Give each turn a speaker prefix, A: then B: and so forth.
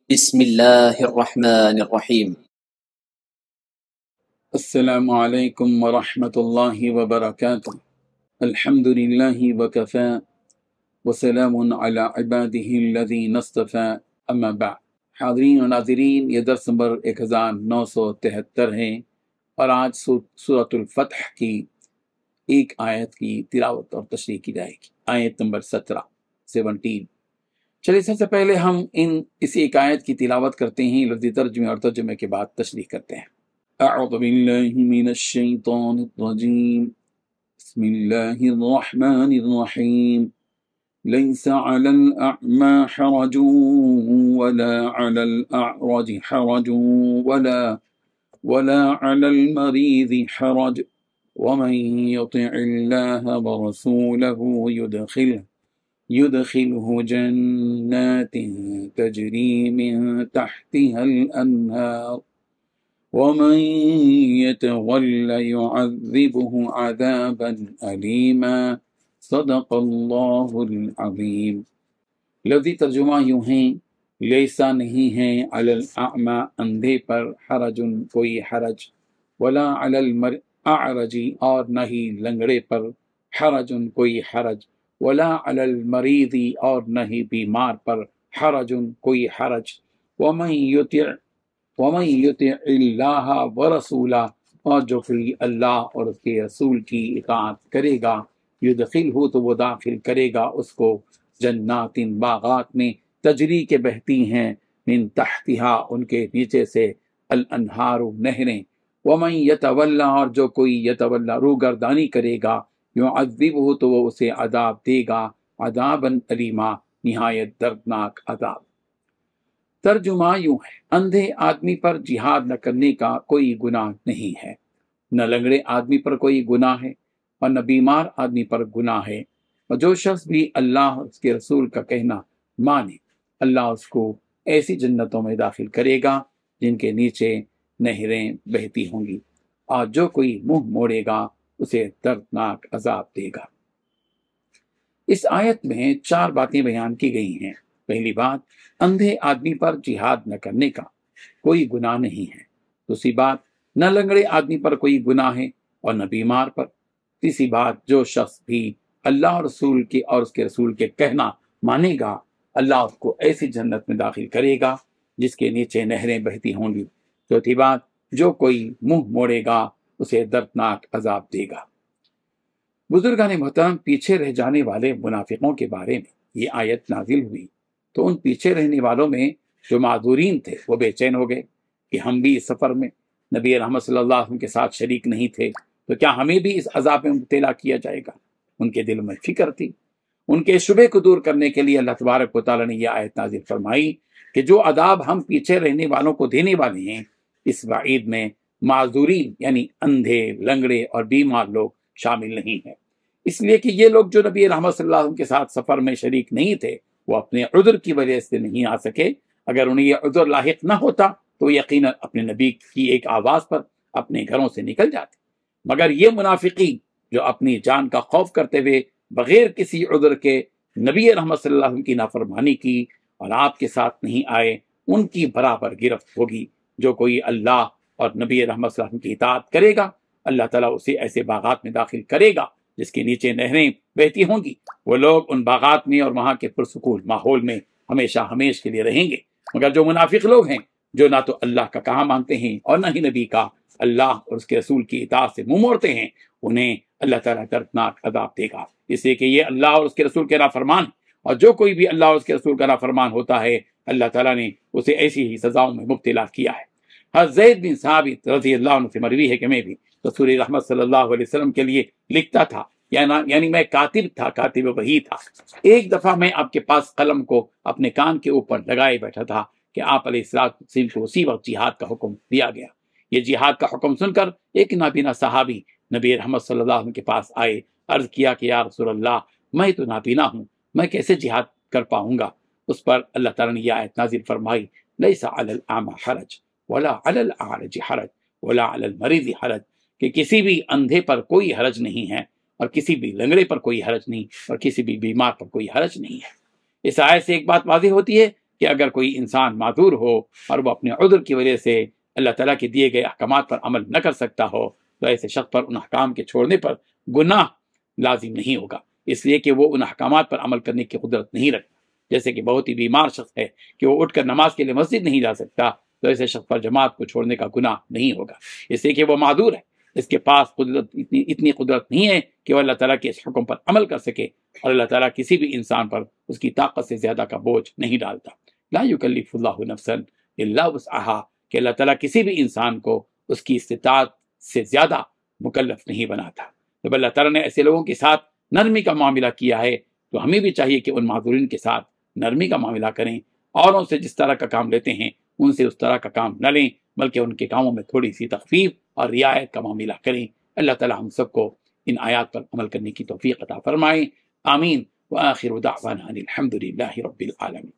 A: بسم الله الرحمن الرحيم.
B: السلام عليكم ورحمة الله وبركاته. الحمد لله وكفى وسلام على عباده الذين اصطفى اما بعد. حاضرین و ناظرین، یہ درس نمبر 1973 ہے اور آج سورۃ الفتح کی ایک آیت کی تلاوت اور تشریح کی جائے گی، آیت نمبر 17۔ چلیے سب سے پہلے ہم اس ایک آیت کی تلاوت کرتے ہیں، لفظی ترجمے اور ترجمے کے بعد تشریح کرتے ہیں۔ اعوذ باللہ من الشیطان الرجیم، بسم اللہ الرحمن الرحیم۔ ليس على الأعمى حرج ولا على الأعرج حرج ولا على المريض حرج ومن يطع الله ورسوله يدخله جنات تجري من تحتها الأنهار ومن يتول يعذبه عذابا أليما صدق اللہ العظیم۔ لفظی ترجمہ یوں ہیں، لیسا نہیں ہے، علی الاعمى اندھے پر، حرج کوئی حرج، ولا علی الاعرج اور نہ ہی لنگڑے پر، حرج کوئی حرج، ولا علی المریض اور نہ ہی بیمار پر، حرج کوئی حرج، ومن یطع اللہ ورسولہ اور جو کوئی اللہ اور اس کے رسول کی اطاعت کرے گا، یدخلہ تو وہ داخل کرے گا اس کو، جنات باغات میں، تجری کے بہتی ہیں، من تحتہا ان کے نیچے سے، الانہار نہریں، ومن یتولا اور جو کوئی یتولا روگردانی کرے گا، یعذبہ تو وہ اسے عذاب دے گا، عذابا علیما نہایت دردناک عذاب۔ ترجمہ یوں ہے، اندھے آدمی پر جہاد نہ کرنے کا کوئی گناہ نہیں ہے، نہ لنگڑے آدمی پر کوئی گناہ ہے اور نہ بیمار آدمی پر گناہ ہے، اور جو شخص بھی اللہ اور اس کے رسول کا کہنا مانے، اللہ اس کو ایسی جنتوں میں داخل کرے گا جن کے نیچے نہریں بہتی ہوں گی، اور جو کوئی منہ موڑے گا اسے دردناک عذاب دے گا۔ اس آیت میں 4 باتیں بیان کی گئی ہیں۔ پہلی بات، اندھے آدمی پر جہاد نہ کرنے کا کوئی گناہ نہیں ہے۔ دوسری بات، نہ لنگڑے آدمی پر کوئی گناہ ہے اور نہ بیمار پر۔ تیسری بات، جو شخص بھی اللہ اور رسول کے اور اس کے رسول کے کہنا مانے گا، اللہ اس کو ایسی جنت میں داخل کرے گا جس کے نیچے نہریں بہتی ہوں گی۔ چوتھی بات، جو کوئی منہ موڑے گا اسے دردناک عذاب دے گا۔ بزرگان محترم، پیچھے رہ جانے والے منافقوں کے بارے میں یہ آیت نازل ہوئی تو ان پیچھے رہنے والوں میں جو معذورین تھے وہ بے چین ہو گئے کہ ہم بھی اس سفر میں نبی رحمت صلی اللہ علیہ وسلم کے ساتھ شریک نہیں تھے، تو کیا ہمیں بھی اس عذاب میں مبتلا کیا جائے گا؟ ان کے دل میں فکر تھی۔ ان کے شبے کو دور کرنے کے لیے اللہ تبارک و تعالیٰ نے یہ آیت نازل فرمائی کہ جو عذاب ہم پیچھے رہنے والوں کو دینے والے ہیں، اس وعید میں معذورین یعنی اندھے، لنگڑے اور بیمار لوگ شامل نہیں ہیں، اس لیے کہ یہ لوگ جو نبی رحمت صلی اللہ علیہ وسلم کے ساتھ سفر میں شریک نہیں تھے وہ اپنے عذر کی وجہ سے نہیں آ سکے۔ اگر انہیں یہ عذر لاحق نہ ہوتا تو یقیناً اپنے نبی کی ایک آواز پر اپنے گھروں سے نکل جاتے، مگر یہ منافقین جو اپنی جان کا خوف کرتے ہوئے بغیر کسی عذر کے نبی رحمت صلی اللہ علیہ وسلم کی نافرمانی کی اور آپ کے ساتھ نہیں آئے، ان کی برابر گرفت ہوگی۔ جو کوئی اللہ اور نبی رحمت صلی اللہ علیہ وسلم کی اطاعت کرے گا، اللہ تعالیٰ اسے ایسے باغات میں داخل کرے گا جس کے نیچے نہریں بہتی ہوں گی۔ وہ لوگ ان باغات میں اور وہاں کے پرسکون ماحول میں ہمیشہ ہمیش کے لیے رہیں گے۔ مگر جو منافق لوگ ہیں، جو نہ تو اللہ کا کہا مانتے ہیں اور نہ ہی نبی کا، اللہ اور اس کے رسول کی اطاعت سے منہ موڑتے ہیں، انہیں اللہ تعالیٰ دردناک عذاب دے گا، اس لیے کہ یہ اللہ اور اس کے رسول کے نافرمان، اور جو کوئی بھی اللہ اور اس کے رسول کا نافرمان ہوتا ہے اللہ تعالیٰ نے اسے ایسی ہی سزاؤں میں مبتلا کیا ہے۔ حضرت زید بن ثابت رضی اللہ عنہ سے مروی ہے کہ میں بھی رسول رحمت صلی اللہ علیہ وسلم کے لیے لکھتا تھا، یعنی میں کاتب تھا، کاتب وحی تھا۔ ایک دفعہ میں آپ کے پاس قلم کو اپنے کان کے اوپر لگائے بیٹھا تھا کہ آپ علیہ السلام کو اسی وقت جہاد کا حکم دیا گیا۔ یہ جہاد کا حکم سن کر ایک نابینا صحابی نبی رحمت صلی اللہ علیہ وسلم کے پاس آئے، عرض کیا کہ یا رسول اللہ، میں تو نابینا ہوں، میں کیسے جہاد کر پاؤں گا؟ اس پر اللہ تعالیٰ نے یہ آیت نازل فرمائی، لیس علی الاعمى حرج ولا علی الاعرج حرج ولا علی المریض حرج، کہ کسی بھی اندھے پر کوئی حرج نہیں ہے اور کسی بھی لنگڑے پر کوئی حرج نہیں اور کسی بھی بیمار پر کوئی حرج نہیں ہے۔ اس آیت سے ایک بات واضح ہوتی ہے کہ اگر کوئی انسان معذور ہو اور وہ اپنے عذر کی وجہ سے اللہ تعالیٰ کے دیے گئے احکامات پر عمل نہ کر سکتا ہو تو ایسے شخص پر ان احکام کے چھوڑنے پر گناہ لازم نہیں ہوگا، اس لیے کہ وہ ان احکامات پر عمل کرنے کی قدرت نہیں رکھتا۔ جیسے کہ بہت ہی بیمار شخص ہے کہ وہ اٹھ کر نماز کے لیے مسجد نہیں جا سکتا، تو ایسے شخص پر جماعت کو چھوڑنے کا گناہ نہیں ہوگا، اس لیے کہ وہ معذور ہے، اس کے پاس اتنی قدرت نہیں ہے کہ وہ اللہ تعالیٰ کے اس حکم پر عمل کر سکے، اور اللہ تعالیٰ کسی بھی انسان پر اس کی طاقت سے زیادہ کا بوجھ نہیں ڈالتا۔ لا یکلف اللہ نفسا الا وسعها، کہ اللہ تعالیٰ کسی بھی انسان کو اس کی استطاعت سے زیادہ مکلف نہیں بناتا۔ جب اللہ تعالیٰ نے ایسے لوگوں کے ساتھ نرمی کا معاملہ کیا ہے تو ہمیں بھی چاہیے کہ ان معذورین کے ساتھ نرمی کا معاملہ کریں، اوروں سے جس طرح کا کام لیتے ہیں ان سے اس طرح کا کام نہ لیں، بلکہ ان کے کاموں میں تھوڑی سی تخفیف اور رعایت کا معاملہ کریں۔ اللہ تعالیٰ ہم سب کو ان آیات پر عمل کرنے کی توفیق عطا فرمائے، آمین۔ وآخر دعوانا الحمد للہ رب العالمین۔